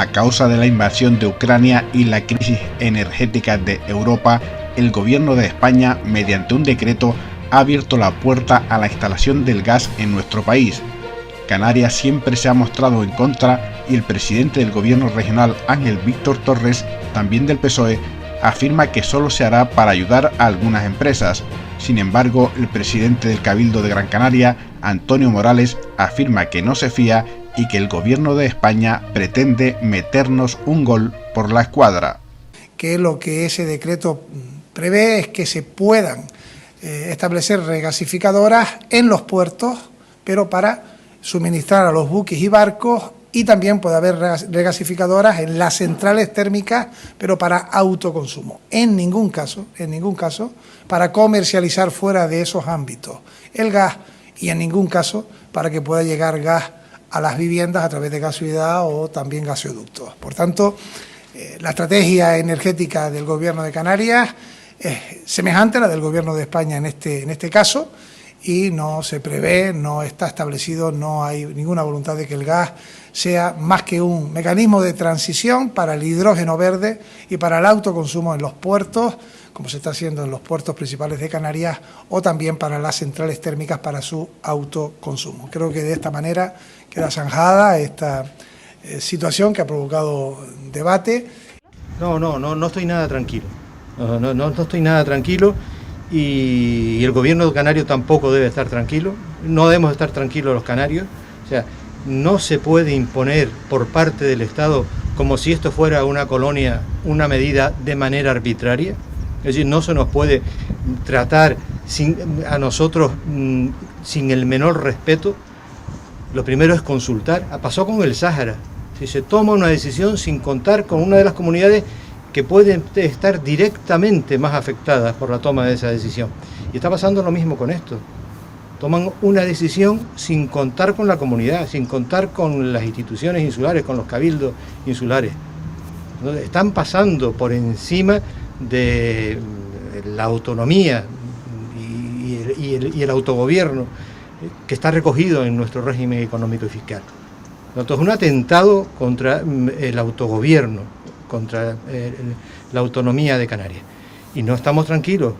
A causa de la invasión de Ucrania y la crisis energética de Europa, el gobierno de España, mediante un decreto, ha abierto la puerta a la instalación del gas en nuestro país. Canarias siempre se ha mostrado en contra y el presidente del gobierno regional, Ángel Víctor Torres, también del PSOE, afirma que solo se hará para ayudar a algunas empresas. Sin embargo, el presidente del Cabildo de Gran Canaria, Antonio Morales, afirma que no se fía y que el gobierno de España pretende meternos un gol por la escuadra. Que lo que ese decreto prevé es que se puedan establecer regasificadoras en los puertos, pero para suministrar a los buques y barcos, y también puede haber regasificadoras en las centrales térmicas, pero para autoconsumo. En ningún caso, para comercializar fuera de esos ámbitos el gas, y en ningún caso para que pueda llegar gas a las viviendas a través de gasoductos o también gasoductos. Por tanto, la estrategia energética del Gobierno de Canarias es semejante a la del Gobierno de España en este caso, y no se prevé, no está establecido, no hay ninguna voluntad de que el gas sea más que un mecanismo de transición para el hidrógeno verde y para el autoconsumo en los puertos, como se está haciendo en los puertos principales de Canarias, o también para las centrales térmicas para su autoconsumo. Creo que de esta manera queda zanjada esta situación que ha provocado debate. No estoy nada tranquilo. No estoy nada tranquilo, y el gobierno canario tampoco debe estar tranquilo. No debemos estar tranquilos los canarios. O sea, no se puede imponer por parte del Estado, como si esto fuera una colonia, una medida de manera arbitraria. Es decir, no se nos puede tratar a nosotros sin el menor respeto. Lo primero es consultar. Pasó con el Sáhara. Si se toma una decisión sin contar con una de las comunidades que pueden estar directamente más afectadas por la toma de esa decisión. Y está pasando lo mismo con esto. Toman una decisión sin contar con la comunidad, sin contar con las instituciones insulares, con los cabildos insulares. Están pasando por encima de la autonomía y el autogobierno que está recogido en nuestro régimen económico y fiscal. Entonces, es un atentado contra el autogobierno, contra la autonomía de Canarias. Y no estamos tranquilos,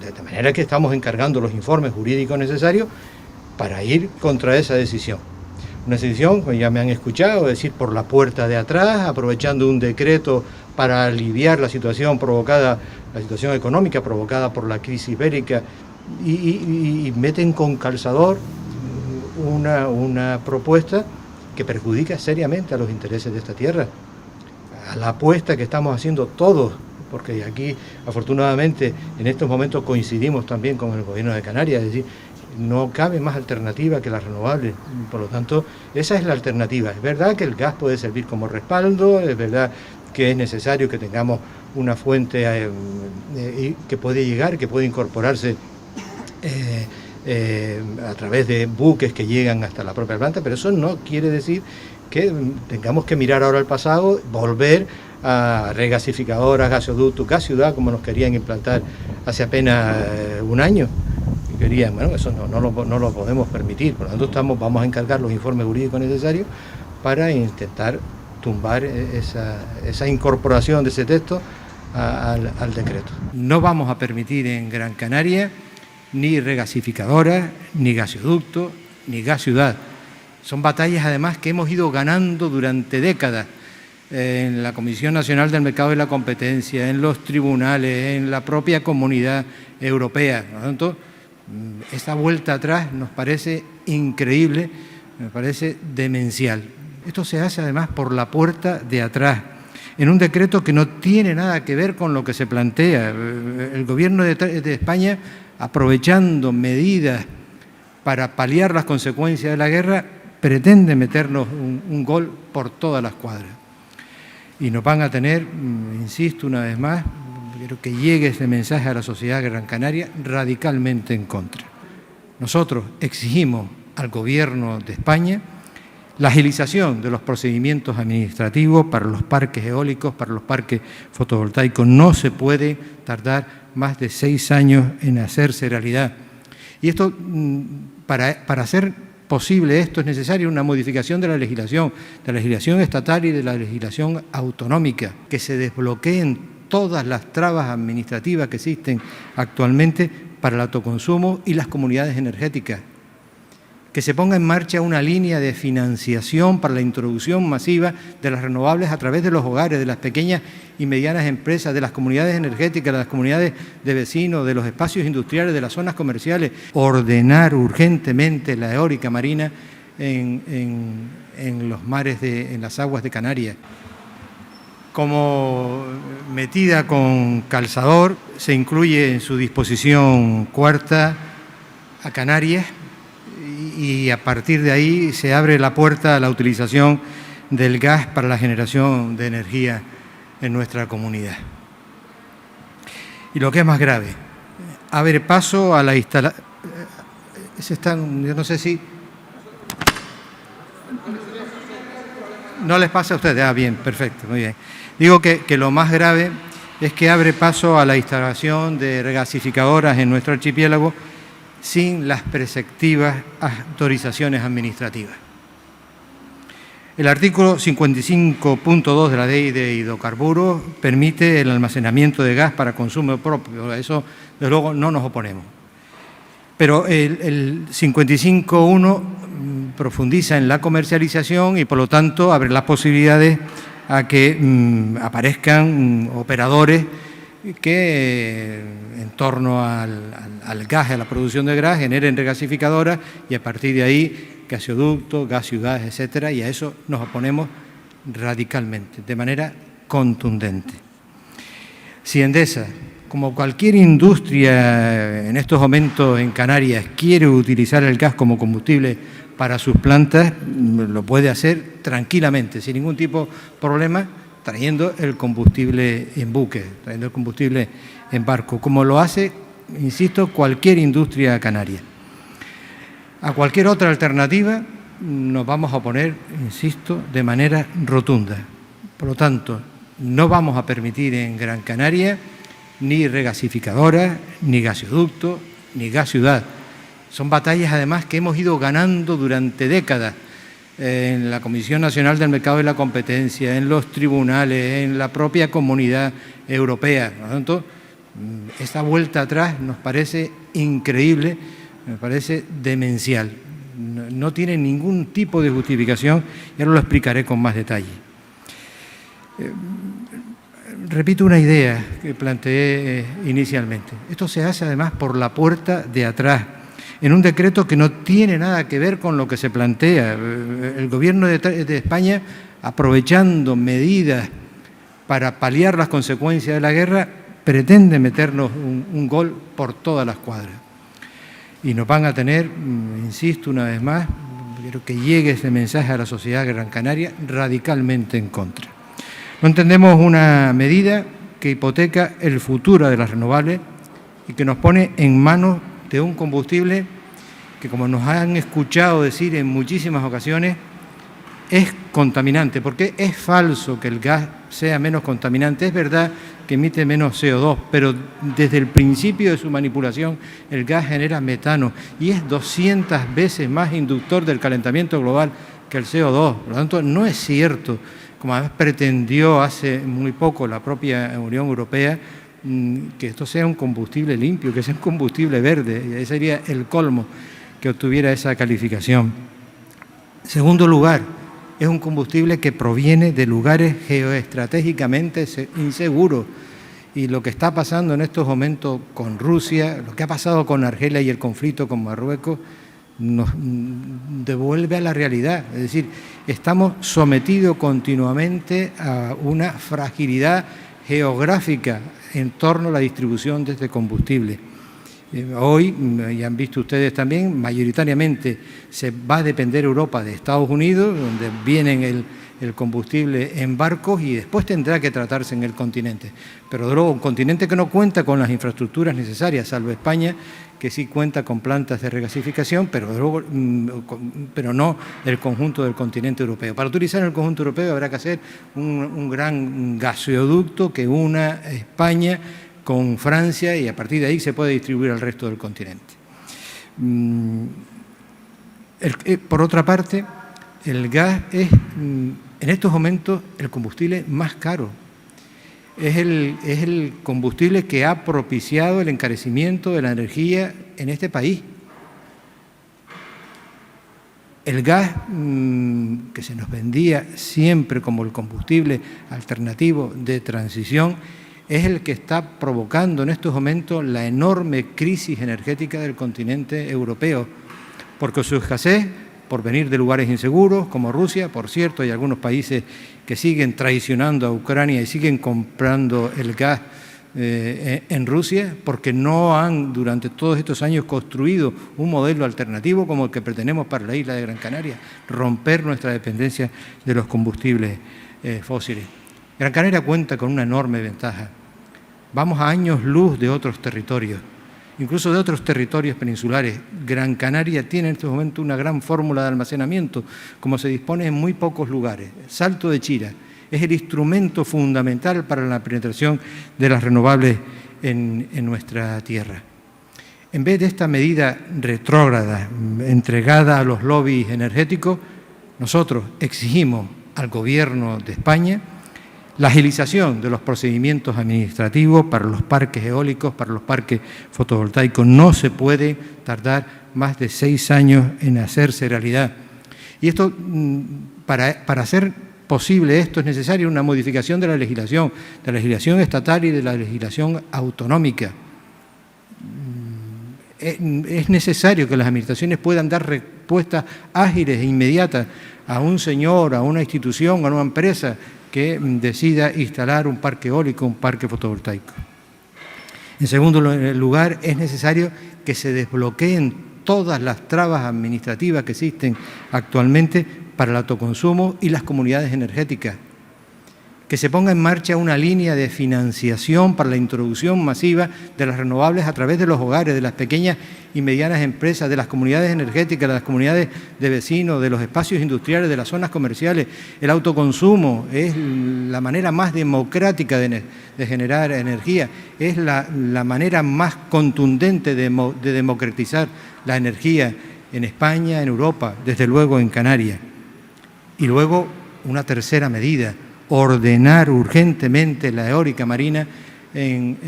de manera que estamos encargando los informes jurídicos necesarios para ir contra esa decisión. Una decisión, como ya me han escuchado, decir por la puerta de atrás, aprovechando un decreto para aliviar la situación económica provocada por la crisis bélica, y meten con calzador una propuesta que perjudica seriamente a los intereses de esta tierra, a la apuesta que estamos haciendo todos, porque aquí afortunadamente en estos momentos coincidimos también con el gobierno de Canarias, es decir, no cabe más alternativa que las renovables. Por lo tanto, esa es la alternativa. Es verdad que el gas puede servir como respaldo, es verdad que es necesario que tengamos una fuente que puede llegar, que puede incorporarse a través de buques que llegan hasta la propia planta, pero eso no quiere decir que tengamos que mirar ahora al pasado, volver a regasificadoras, gasoductos, gas ciudad, como nos querían implantar hace apenas un año. Bueno, eso no lo podemos permitir. Por lo tanto, vamos a encargar los informes jurídicos necesarios para intentar tumbar esa incorporación de ese texto al decreto. No vamos a permitir en Gran Canaria ni regasificadoras, ni gasoductos, ni gas ciudad. Son batallas además que hemos ido ganando durante décadas en la Comisión Nacional del Mercado y la Competencia, en los tribunales, en la propia Comunidad Europea. Por lo tanto, esta vuelta atrás nos parece increíble, me parece demencial. Esto se hace además por la puerta de atrás, en un decreto que no tiene nada que ver con lo que se plantea. El Gobierno de España, aprovechando medidas para paliar las consecuencias de la guerra, pretende meternos un gol por todas las cuadras. Y nos van a tener, insisto una vez más, quiero que llegue ese mensaje a la sociedad gran canaria, radicalmente en contra. Nosotros exigimos al Gobierno de España la agilización de los procedimientos administrativos para los parques eólicos, para los parques fotovoltaicos. No se puede tardar más de 6 años en hacerse realidad. Y esto, para hacer posible esto es necesaria una modificación de la legislación estatal y de la legislación autonómica, que se desbloqueen todas las trabas administrativas que existen actualmente para el autoconsumo y las comunidades energéticas, que se ponga en marcha una línea de financiación para la introducción masiva de las renovables a través de los hogares, de las pequeñas y medianas empresas, de las comunidades energéticas, de las comunidades de vecinos, de los espacios industriales, de las zonas comerciales. Ordenar urgentemente la eólica marina en los mares, en las aguas de Canarias. Como metida con calzador, se incluye en su disposición cuarta a Canarias, y a partir de ahí se abre la puerta a la utilización del gas para la generación de energía en nuestra comunidad. Y lo que es más grave, abre paso a la instalación... Yo no sé si... ¿No les pasa a ustedes? Ah, bien, perfecto, muy bien. Digo que lo más grave es que abre paso a la instalación de regasificadoras en nuestro archipiélago sin las preceptivas autorizaciones administrativas. El artículo 55.2 de la Ley de Hidrocarburos permite el almacenamiento de gas para consumo propio. A eso, desde luego, no nos oponemos. Pero el 55.1 profundiza en la comercialización y, por lo tanto, abre las posibilidades a que aparezcan operadores que en torno al gas, a la producción de gas, generen regasificadoras y a partir de ahí gasoductos, gas ciudades, etcétera, y a eso nos oponemos radicalmente, de manera contundente. Si Endesa, como cualquier industria en estos momentos en Canarias, quiere utilizar el gas como combustible para sus plantas, lo puede hacer tranquilamente, sin ningún tipo de problema, trayendo el combustible en buque, trayendo el combustible en barco, como lo hace, insisto, cualquier industria canaria. A cualquier otra alternativa nos vamos a oponer, insisto, de manera rotunda. Por lo tanto, no vamos a permitir en Gran Canaria ni regasificadoras, ni gasoductos, ni gas ciudad. Son batallas, además, que hemos ido ganando durante décadas en la Comisión Nacional del Mercado y la Competencia, en los tribunales, en la propia Comunidad Europea. Por lo tanto, esta vuelta atrás nos parece increíble, me parece demencial. No tiene ningún tipo de justificación y ahora lo explicaré con más detalle. Repito una idea que planteé inicialmente. Esto se hace además por la puerta de atrás, en un decreto que no tiene nada que ver con lo que se plantea. El Gobierno de España, aprovechando medidas para paliar las consecuencias de la guerra, pretende meternos un gol por todas las cuadras. Y nos van a tener, insisto una vez más, quiero que llegue ese mensaje a la sociedad gran canaria, radicalmente en contra. No entendemos una medida que hipoteca el futuro de las renovables y que nos pone en manos de un combustible que, como nos han escuchado decir en muchísimas ocasiones, es contaminante, porque es falso que el gas sea menos contaminante. Es verdad que emite menos CO2, pero desde el principio de su manipulación el gas genera metano y es 200 veces más inductor del calentamiento global que el CO2. Por lo tanto, no es cierto, como además pretendió hace muy poco la propia Unión Europea, que esto sea un combustible limpio, que sea un combustible verde. Ese sería el colmo que obtuviera esa calificación. En segundo lugar, es un combustible que proviene de lugares geoestratégicamente inseguros. Y lo que está pasando en estos momentos con Rusia, lo que ha pasado con Argelia y el conflicto con Marruecos, nos devuelve a la realidad. Es decir, estamos sometidos continuamente a una fragilidad geográfica en torno a la distribución de este combustible. Hoy, y han visto ustedes también, mayoritariamente se va a depender Europa de Estados Unidos, donde vienen el combustible en barcos y después tendrá que tratarse en el continente. Pero luego un continente que no cuenta con las infraestructuras necesarias, salvo España, que sí cuenta con plantas de regasificación, pero no el conjunto del continente europeo. Para utilizar el conjunto europeo habrá que hacer un gran gasoducto que una España con Francia y a partir de ahí se puede distribuir al resto del continente. Por otra parte, el gas es, en estos momentos, el combustible más caro. Es el combustible que ha propiciado el encarecimiento de la energía en este país. El gas, que se nos vendía siempre como el combustible alternativo de transición, es el que está provocando en estos momentos la enorme crisis energética del continente europeo, porque su escasez, por venir de lugares inseguros como Rusia, por cierto, hay algunos países que siguen traicionando a Ucrania y siguen comprando el gas en Rusia, porque no han durante todos estos años construido un modelo alternativo como el que pretendemos para la isla de Gran Canaria, romper nuestra dependencia de los combustibles fósiles. Gran Canaria cuenta con una enorme ventaja. Vamos a años luz de otros territorios, incluso de otros territorios peninsulares. Gran Canaria tiene en estos momentos una gran fórmula de almacenamiento, como se dispone en muy pocos lugares. Salto de Chira es el instrumento fundamental para la penetración de las renovables en nuestra tierra. En vez de esta medida retrógrada entregada a los lobbies energéticos, nosotros exigimos al Gobierno de España la agilización de los procedimientos administrativos para los parques eólicos, para los parques fotovoltaicos. No se puede tardar más de 6 años en hacerse realidad. Y esto, para hacer posible esto, es necesaria una modificación de la legislación estatal y de la legislación autonómica. Es necesario que las administraciones puedan dar respuestas ágiles e inmediatas a un señor, a una institución, a una empresa que decida instalar un parque eólico, un parque fotovoltaico. En segundo lugar, es necesario que se desbloqueen todas las trabas administrativas que existen actualmente para el autoconsumo y las comunidades energéticas, que se ponga en marcha una línea de financiación para la introducción masiva de las renovables a través de los hogares, de las pequeñas y medianas empresas, de las comunidades energéticas, de las comunidades de vecinos, de los espacios industriales, de las zonas comerciales. El autoconsumo es la manera más democrática de generar energía, es la manera más contundente de democratizar la energía en España, en Europa, desde luego en Canarias. Y luego una tercera medida, ordenar urgentemente la eólica marina en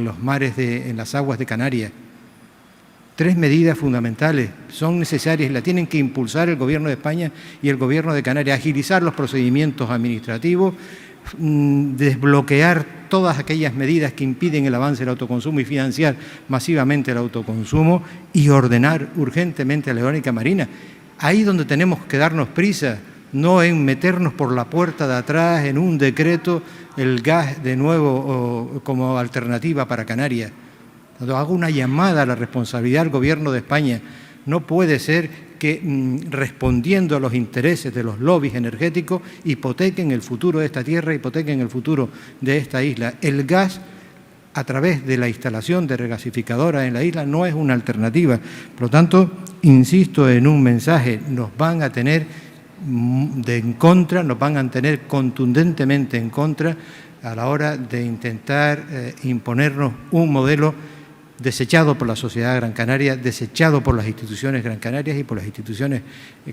los mares, en las aguas de Canarias. 3 medidas fundamentales son necesarias y las tienen que impulsar el Gobierno de España y el Gobierno de Canarias. Agilizar los procedimientos administrativos, desbloquear todas aquellas medidas que impiden el avance del autoconsumo y financiar masivamente el autoconsumo y ordenar urgentemente la eólica marina. Ahí donde tenemos que darnos prisa, no en meternos por la puerta de atrás en un decreto el gas de nuevo como alternativa para Canarias. Hago una llamada a la responsabilidad del Gobierno de España. No puede ser que, respondiendo a los intereses de los lobbies energéticos, hipotequen el futuro de esta tierra, hipotequen el futuro de esta isla. El gas, a través de la instalación de regasificadoras en la isla, no es una alternativa. Por lo tanto, insisto en un mensaje, nos van a tener en contra, nos van a tener contundentemente en contra a la hora de intentar imponernos un modelo desechado por la sociedad gran canaria, desechado por las instituciones gran canarias y por las instituciones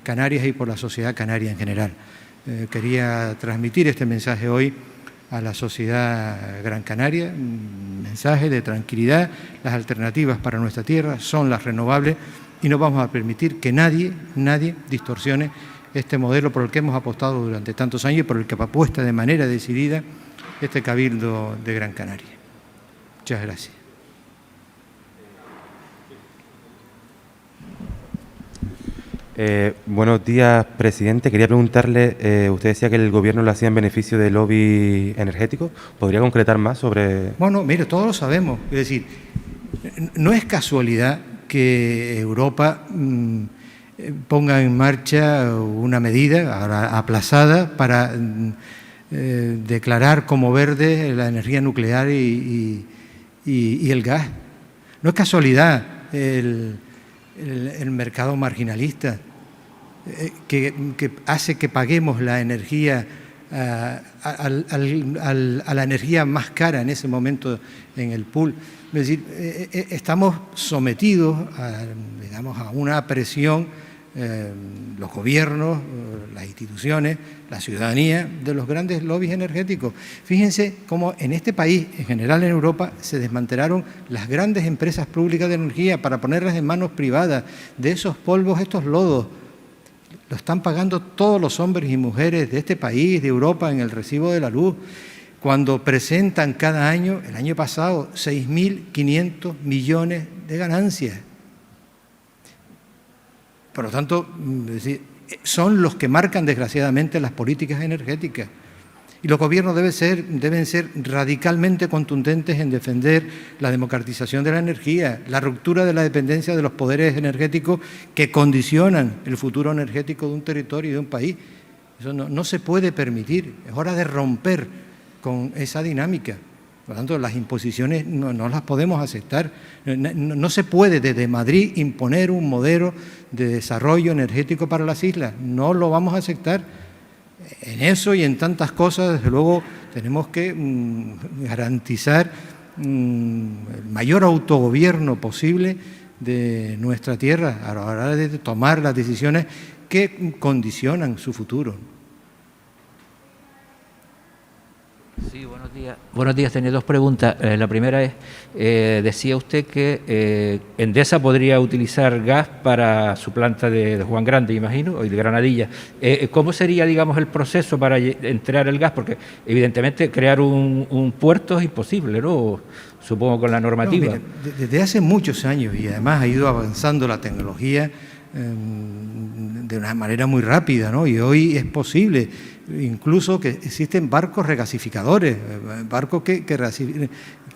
canarias y por la sociedad canaria en general. Quería transmitir este mensaje hoy a la sociedad gran canaria, un mensaje de tranquilidad. Las alternativas para nuestra tierra son las renovables y no vamos a permitir que nadie distorsione este modelo por el que hemos apostado durante tantos años y por el que apuesta de manera decidida este Cabildo de Gran Canaria. Muchas gracias. Buenos días, presidente. Quería preguntarle, usted decía que el Gobierno lo hacía en beneficio del lobby energético. ¿Podría concretar más sobre...? Bueno, mire, todos lo sabemos. Es decir, no es casualidad que Europa ponga en marcha una medida ahora aplazada para declarar como verde la energía nuclear y el gas. No es casualidad el mercado marginalista que hace que paguemos la energía a la energía más cara en ese momento en el pool. Es decir, estamos sometidos digamos, a una presión, los gobiernos, las instituciones, la ciudadanía, de los grandes lobbies energéticos. Fíjense cómo en este país, en general en Europa, se desmantelaron las grandes empresas públicas de energía para ponerlas en manos privadas. De esos polvos, estos lodos, lo están pagando todos los hombres y mujeres de este país, de Europa, en el recibo de la luz, cuando presentan cada año, el año pasado, 6.500 millones de ganancias. Por lo tanto, son los que marcan desgraciadamente las políticas energéticas. Y los gobiernos deben ser radicalmente contundentes en defender la democratización de la energía, la ruptura de la dependencia de los poderes energéticos que condicionan el futuro energético de un territorio y de un país. Eso no se puede permitir. Es hora de romper con esa dinámica. Por lo tanto, las imposiciones no las podemos aceptar. No se puede desde Madrid imponer un modelo de desarrollo energético para las islas. No lo vamos a aceptar. En eso y en tantas cosas, desde luego, tenemos que garantizar el mayor autogobierno posible de nuestra tierra a la hora de tomar las decisiones que condicionan su futuro. Sí, buenos días. Buenos días, tenía dos preguntas. La primera es, decía usted que Endesa podría utilizar gas para su planta de Juan Grande, imagino, o de Granadilla. ¿Cómo sería, digamos, el proceso para entrar el gas? Porque, evidentemente, crear un puerto es imposible, ¿no? Supongo con la normativa. No, mira, desde hace muchos años, y además ha ido avanzando la tecnología de una manera muy rápida, ¿no? Y hoy es posible, incluso que existen barcos regasificadores, barcos que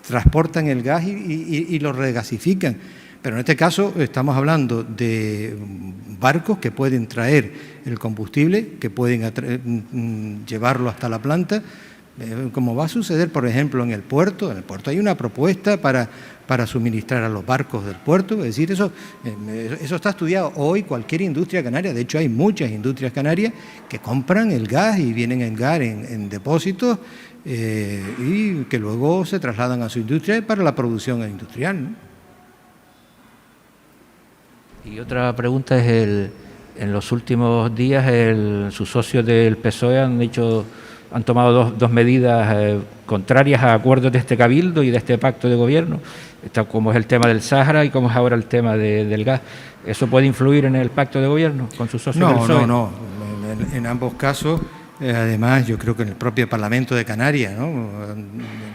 transportan el gas y lo regasifican. Pero en este caso estamos hablando de barcos que pueden traer el combustible, que pueden llevarlo hasta la planta, como va a suceder, por ejemplo, en el puerto. En el puerto hay una propuesta para suministrar a los barcos del puerto, es decir, eso está estudiado. Hoy cualquier industria canaria, de hecho hay muchas industrias canarias que compran el gas y vienen en gas en depósitos y que luego se trasladan a su industria para la producción industrial, ¿no? Y otra pregunta es, en los últimos días sus socios del PSOE han tomado dos medidas contrarias a acuerdos de este cabildo y de este pacto de gobierno, como es el tema del Sáhara y como es ahora el tema del gas. ¿Eso puede influir en el pacto de gobierno con sus socios del PSOE? No. En ambos casos, además, yo creo que en el propio Parlamento de Canarias, ¿no? El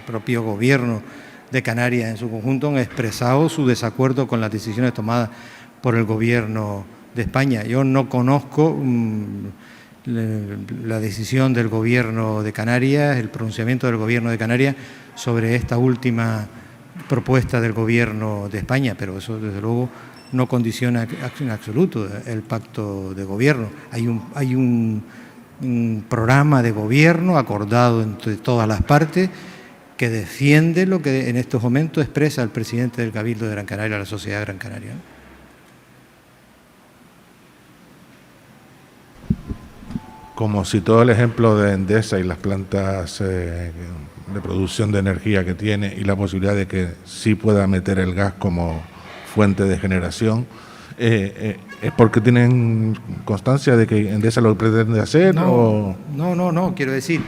propio gobierno de Canarias en su conjunto han expresado su desacuerdo con las decisiones tomadas por el gobierno de España. Yo no conozco la decisión del gobierno de Canarias, el pronunciamiento del gobierno de Canarias sobre esta última propuesta del gobierno de España, pero eso desde luego no condiciona en absoluto el pacto de gobierno. Hay un programa de gobierno acordado entre todas las partes que defiende lo que en estos momentos expresa el presidente del Cabildo de Gran Canaria, la Sociedad Gran Canaria, ¿no? Como citó el ejemplo de Endesa y las plantas de producción de energía que tiene y la posibilidad de que sí pueda meter el gas como fuente de generación, ¿es porque tienen constancia de que Endesa lo pretende hacer? No, quiero decir,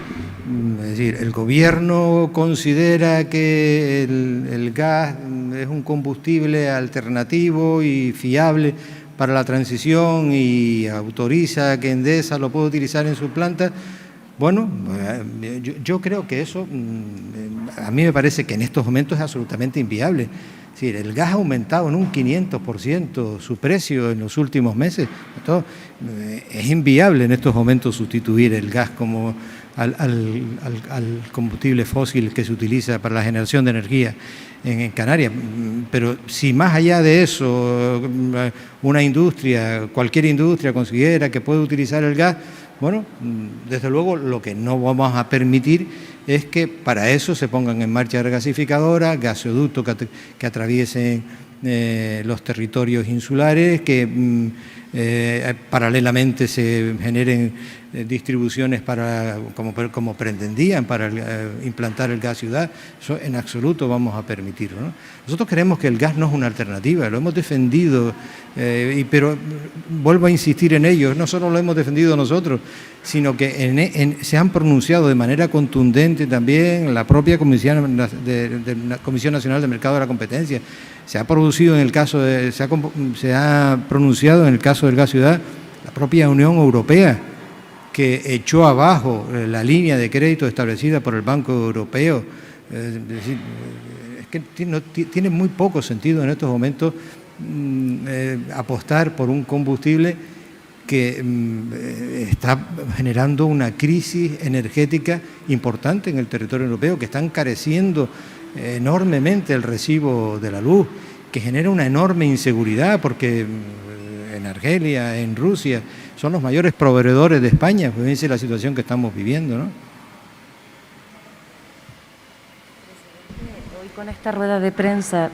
el gobierno considera que el gas es un combustible alternativo y fiable para la transición y autoriza que Endesa lo pueda utilizar en su planta. Bueno, yo creo que eso, a mí me parece que en estos momentos es absolutamente inviable. Es decir, el gas ha aumentado en un 500% su precio en los últimos meses. Entonces, es inviable en estos momentos sustituir el gas como al combustible fósil que se utiliza para la generación de energía en Canarias. Pero si más allá de eso una industria, cualquier industria considera que puede utilizar el gas, bueno, desde luego lo que no vamos a permitir es que para eso se pongan en marcha regasificadoras, gasoductos que atraviesen los territorios insulares, que paralelamente se generen distribuciones como pretendían para implantar el gas ciudad. Eso en absoluto vamos a permitirlo, ¿no? Nosotros creemos que el gas no es una alternativa, lo hemos defendido, pero vuelvo a insistir en ello, no solo lo hemos defendido nosotros, sino que se han pronunciado de manera contundente también la propia Comisión Nacional del Mercado de la Competencia. Se ha pronunciado en el caso del gas ciudad la propia Unión Europea, que echó abajo la línea de crédito establecida por el Banco Europeo. Es decir, es que tiene muy poco sentido en estos momentos apostar por un combustible que está generando una crisis energética importante en el territorio europeo, que está encareciendo enormemente el recibo de la luz, que genera una enorme inseguridad porque en Argelia, en Rusia, son los mayores proveedores de España. Fíjense la situación que estamos viviendo, ¿no? Hoy con esta rueda de prensa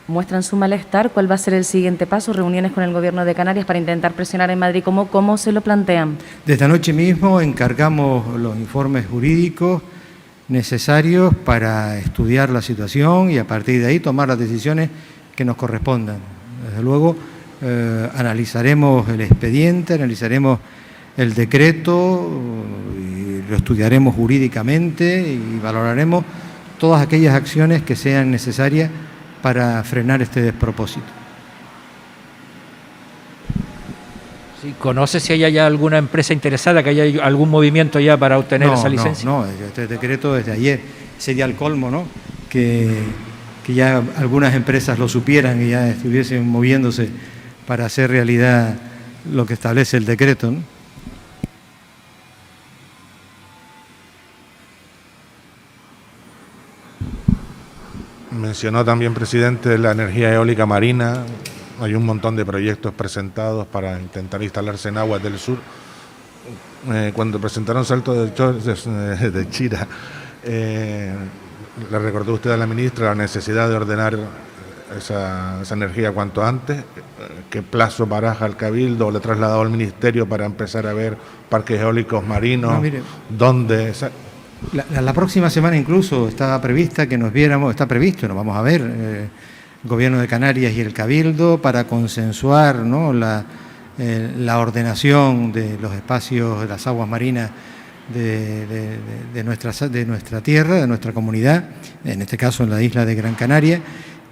muestran su malestar. ¿Cuál va a ser el siguiente paso? ¿Reuniones con el Gobierno de Canarias para intentar presionar en Madrid? ¿Cómo se lo plantean? Desde anoche mismo encargamos los informes jurídicos necesarios para estudiar la situación y a partir de ahí tomar las decisiones que nos correspondan. Desde luego analizaremos el expediente, analizaremos el decreto, y lo estudiaremos jurídicamente y valoraremos todas aquellas acciones que sean necesarias para frenar este despropósito. Sí, ¿conoce si hay ya alguna empresa interesada, que haya algún movimiento ya para obtener esa licencia? No, este decreto desde ayer sería el colmo, ¿no? Que ya algunas empresas lo supieran y ya estuviesen moviéndose para hacer realidad lo que establece el decreto, ¿no? Mencionó también, presidente, la energía eólica marina. Hay un montón de proyectos presentados para intentar instalarse en aguas del sur. Cuando presentaron Salto de Chira, le recordó usted a la ministra la necesidad de ordenar esa energía cuanto antes. ¿Qué plazo baraja el Cabildo o le ha trasladado al Ministerio para empezar a ver parques eólicos marinos? No, mire, ¿dónde? La próxima semana incluso estaba prevista que nos viéramos, está previsto, nos vamos a ver, el Gobierno de Canarias y el Cabildo para consensuar, ¿no?, la ordenación de los espacios de las aguas marinas de nuestra tierra, de nuestra comunidad, en este caso en la isla de Gran Canaria.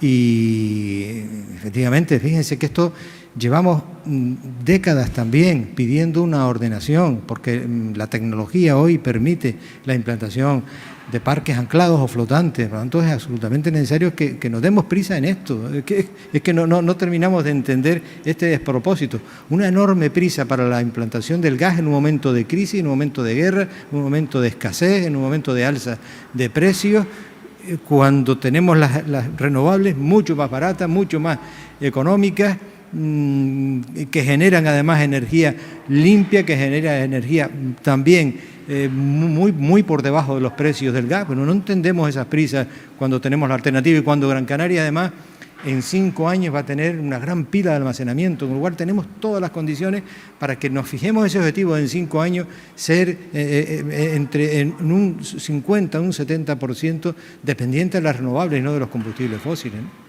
Y efectivamente, fíjense que esto llevamos décadas también pidiendo una ordenación, porque la tecnología hoy permite la implantación de parques anclados o flotantes. Por lo tanto, es absolutamente necesario que nos demos prisa en esto. Es que no terminamos de entender este despropósito. Una enorme prisa para la implantación del gas en un momento de crisis, en un momento de guerra, en un momento de escasez, en un momento de alza de precios, cuando tenemos las renovables mucho más baratas, mucho más económicas, que generan además energía limpia, que genera energía también muy por debajo de los precios del gas. Pero no entendemos esas prisas cuando tenemos la alternativa y cuando Gran Canaria además en 5 años va a tener una gran pila de almacenamiento, con lo cual tenemos todas las condiciones para que nos fijemos ese objetivo de en 5 años ser en un 50, un 70% dependiente de las renovables y no de los combustibles fósiles, ¿no?